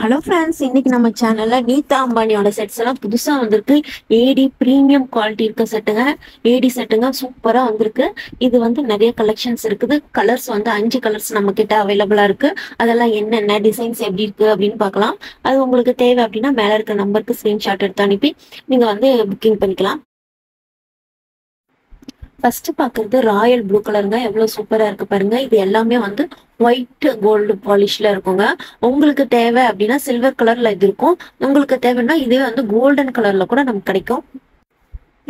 Hello friends, இன்னைக்கு நம்ம சேனல்ல நீதா அம்பானியோட செட்ஸ் எல்லாம் புதுசா வந்திருக்கு. ஏடி பிரீமியம் குவாலிட்டி இருக்க செட்டுங்க. ஏடி செட்டுங்க சூப்பரா வந்திருக்கு. இது வந்து நிறைய கலெக்ஷன்ஸ் இருக்குது. கலர்ஸ் வந்து 5 கலர்ஸ் நம்ம கிட்ட அவைலபிளா இருக்கு. அதெல்லாம் என்னென்ன டிசைன்ஸ் எப்படி இருக்கு அப்படின்னு பார்க்கலாம். அது உங்களுக்கு தேவை அப்படின்னா மேல இருக்க நம்பருக்கு ஸ்கிரீன்ஷாட் எடுத்து அனுப்பி நீங்க வந்து புக்கிங் பண்ணிக்கலாம். ஃபர்ஸ்ட் பாக்குறது ராயல் ப்ளூ கலருங்க. எவ்வளவு சூப்பரா இருக்கு பாருங்க. இது எல்லாமே வந்து ஒயிட் கோல்டு பாலிஷ்ல இருக்குங்க. உங்களுக்கு தேவை அப்படின்னா சில்வர் கலர்ல இது இருக்கும். உங்களுக்கு தேவைன்னா இதே வந்து கோல்டன் கலர்ல கூட நமக்கு கிடைக்கும்.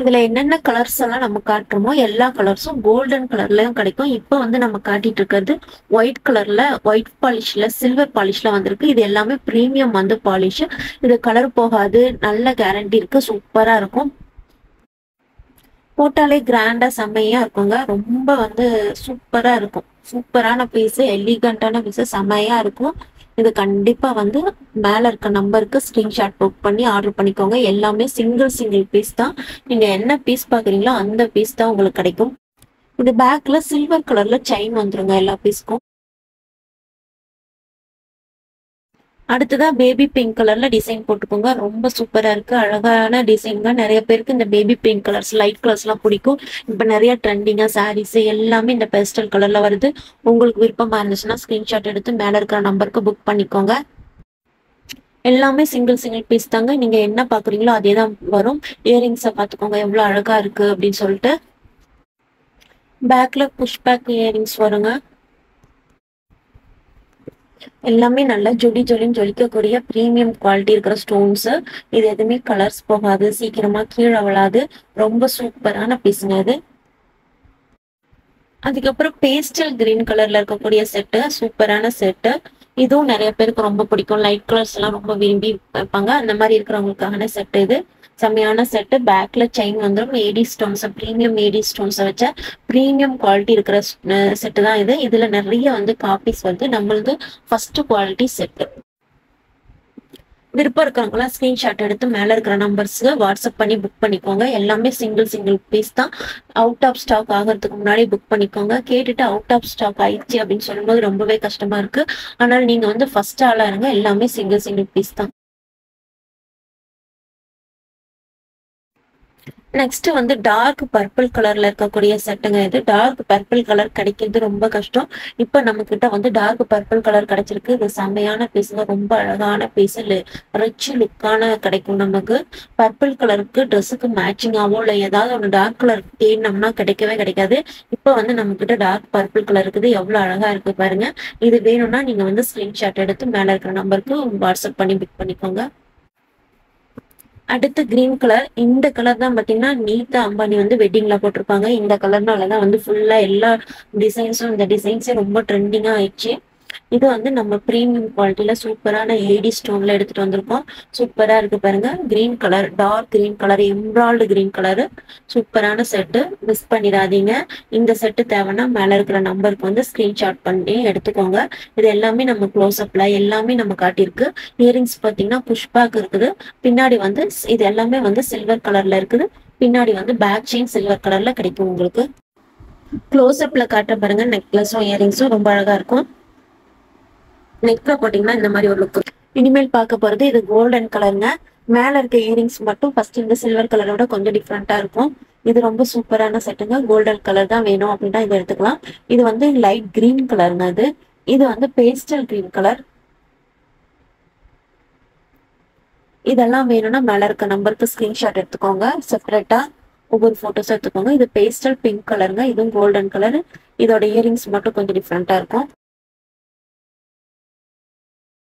இதுல என்னென்ன கலர்ஸ் எல்லாம் நம்ம காட்டுறோமோ எல்லா கலர்ஸும் கோல்டன் கலர்லயும் கிடைக்கும். இப்போ வந்து நம்ம காட்டிட்டு இருக்கிறது ஒயிட் கலர்ல, ஒயிட் பாலிஷ்ல, சில்வர் பாலிஷ்ல வந்திருக்கு. இது எல்லாமே பிரீமியம் வந்து பாலிஷ். இது கலர் போகாது, நல்ல கேரண்டி இருக்கு, சூப்பரா இருக்கும். போட்டாலே கிராண்டா செம்மையா இருக்குங்க. ரொம்ப வந்து சூப்பரா இருக்கும். சூப்பரான பீஸ், எலிகண்டான பீஸ், செம்மையா இருக்கும். இது கண்டிப்பா வந்து மேல இருக்க நம்பருக்கு ஸ்கிரீன்ஷாட் புக் பண்ணி ஆர்டர் பண்ணிக்கோங்க. எல்லாமே சிங்கிள் சிங்கிள் பீஸ் தான். நீங்க என்ன பீஸ் பாக்குறீங்களோ அந்த பீஸ் தான் உங்களுக்கு கிடைக்கும். இது பேக்ல சில்வர் கலர்ல செயின் வந்துருங்க எல்லா பீஸ்க்கும். அடுத்ததா பேபி பிங்க் கலர்ல டிசைன் போட்டுக்கோங்க. ரொம்ப சூப்பரா இருக்கு, அழகான டிசைன்ங்க. நிறைய பேருக்கு இந்த baby pink colours, light colours எல்லாம் பிடிக்கும். இப்ப நிறைய ட்ரெண்டிங்கா சாரீஸ் எல்லாமே இந்த பேஸ்டல் கலர்ல வருது. உங்களுக்கு விருப்பமா இருந்துச்சுன்னா ஸ்கிரீன்ஷாட் எடுத்து மேல இருக்கிற நம்பருக்கு புக் பண்ணிக்கோங்க. எல்லாமே சிங்கிள் சிங்கிள் பீஸ் தாங்க. நீங்க என்ன பாக்குறீங்களோ அதே தான் வரும். இயரிங்ஸை பாத்துக்கோங்க எவ்வளவு அழகா இருக்கு அப்படின்னு சொல்லிட்டு. பேக்ல புஷ் பேக் இயரிங்ஸ் வருங்க. எல்லாமே நல்லா ஜொலி ஜொலின்னு ஜொலிக்கக்கூடிய பிரீமியம் குவாலிட்டி இருக்கிற ஸ்டோன்ஸ். இது எதுவுமே கலர்ஸ் போகாது, சீக்கிரமா கீழே விழாது. ரொம்ப சூப்பரான பீஸுங்க இது. அதுக்கப்புறம் பேஸ்டல் கிரீன் கலர்ல இருக்கக்கூடிய செட்டு, சூப்பரான செட்டு. இதுவும் நிறைய பேருக்கு ரொம்ப பிடிக்கும். லைட் கலர்ஸ் எல்லாம் ரொம்ப விரும்பி வைப்பாங்க. அந்த மாதிரி இருக்கிறவங்களுக்கான செட்டு இது. செம்மையான செட்டு. பேக்ல செயின் வந்துடும். ஏடி ஸ்டோன்ஸ், பிரீமியம் ஏடி ஸ்டோன்ஸை வச்ச பிரீமியம் குவாலிட்டி இருக்கிற செட்டு தான் இது. இதுல நிறைய வந்து காப்பீஸ் வந்து நம்மளது ஃபர்ஸ்ட் குவாலிட்டி செட்டு. விருப்பம் இருக்கிறவங்களாம் ஸ்கிரீன்ஷாட் எடுத்து மேல இருக்கிற நம்பர்ஸ்க்கு வாட்ஸ்அப் பண்ணி புக் பண்ணிக்கோங்க. எல்லாமே சிங்கிள் சிங்கிள் பீஸ் தான். அவுட் ஆஃப் ஸ்டாக் ஆகிறதுக்கு முன்னாடி புக் பண்ணிக்கோங்க. கேட்டுட்டு அவுட் ஆஃப் ஸ்டாக் ஆயிடுச்சு அப்படின்னு சொல்லும்போது ரொம்பவே கஷ்டமா இருக்கு. ஆனால் நீங்க வந்து ஃபர்ஸ்ட் ஆளா இருங்க. எல்லாமே சிங்கிள் சிங்கிள் பீஸ் தான். நெக்ஸ்ட் வந்து டார்க் பர்பிள் கலர்ல இருக்கக்கூடிய செட்டுங்க. இது டார்க் பர்பிள் கலர் கிடைக்கிறது ரொம்ப கஷ்டம். இப்ப நம்ம கிட்ட வந்து டார்க் பர்பிள் கலர் கிடைச்சிருக்கு. இது செம்மையான பீஸுங்க. ரொம்ப அழகான பீஸ், ரிச் லுக்கான கிடைக்கும் நமக்கு. பர்பிள் கலருக்கு ட்ரெஸ்ஸுக்கு மேட்சிங்காவோ இல்லை ஏதாவது ஒரு டார்க் கலர் தேடினோம்னா கிடைக்கவே கிடைக்காது. இப்ப வந்து நம்ம கிட்ட டார்க் பர்பிள் கலர் இருக்குது. எவ்வளவு அழகா இருக்கு பாருங்க. இது வேணும்னா நீங்க வந்து ஸ்கிரீன்ஷாட் எடுத்து மேல இருக்கிற நம்பருக்கு வாட்ஸ்அப் பண்ணி புக் பண்ணிக்கோங்க. அடுத்து கிரீன் கலர். இந்த கலர் தான் பாத்தீங்கன்னா நீதா அம்பானி வந்து வெட்டிங்ல போட்டிருப்பாங்க. இந்த கலர்னாலதான் வந்து ஃபுல்லா எல்லா டிசைன்ஸும், இந்த டிசைன்ஸே ரொம்ப ட்ரெண்டிங்கா ஆயிடுச்சு. இது வந்து நம்ம பிரீமியம் குவாலிட்டியில சூப்பரான ஏடி ஸ்டோன்ல எடுத்துட்டு வந்திருக்கோம். சூப்பரா இருக்கு பாருங்க. Green colour, dark green colour, embroidered green colour. சூப்பரான செட்டு, மிஸ் பண்ணிடாதீங்க. இந்த செட்டு தேவைன்னா மேல இருக்கிற நம்பருக்கு வந்து ஸ்கிரீன்ஷாட் பண்ணி எடுத்துக்கோங்க. இது எல்லாமே நம்ம க்ளோஸ் அப்ல எல்லாமே நம்ம காட்டியிருக்கு. இயரிங்ஸ் பாத்தீங்கன்னா புஷ்பேக் இருக்குது. பின்னாடி வந்து இது எல்லாமே வந்து சில்வர் கலர்ல இருக்குது. பின்னாடி வந்து பேக் செயின் சில்வர் கலர்ல கிடைக்கும் உங்களுக்கு. க்ளோஸ் அப்ல காட்ட பாருங்க. நெக்லஸும் இயரிங்ஸும் ரொம்ப அழகா இருக்கும். நெக்ல போட்டீங்கன்னா இந்த மாதிரி ஒரு லுக். இனிமேல் பார்க்க போறது இது கோல்டன் கலருங்க. மேல இருக்க இயரிங்ஸ் மட்டும் ஃபர்ஸ்ட் இந்த சில்வர் கலரோட கொஞ்சம் டிஃப்ரெண்டா இருக்கும். இது ரொம்ப சூப்பரான செட்டுங்க. கோல்டன் கலர் தான் வேணும் அப்படின்னா இதை எடுத்துக்கலாம். இது வந்து லைட் கிரீன் கலருங்க. இது வந்து பேஸ்டல் கிரீன் கலர். இதெல்லாம் வேணும்னா மேல இருக்க நம்பருக்கு ஸ்கிரீன்ஷாட் எடுத்துக்கோங்க. செப்பரேட்டா ஒவ்வொரு போட்டோஸ் எடுத்துக்கோங்க. இது பேஸ்டல் பிங்க் கலருங்க. இதுவும் கோல்டன் கலர். இதோட இயரிங்ஸ் மட்டும் கொஞ்சம் டிஃப்ரெண்டா இருக்கும்.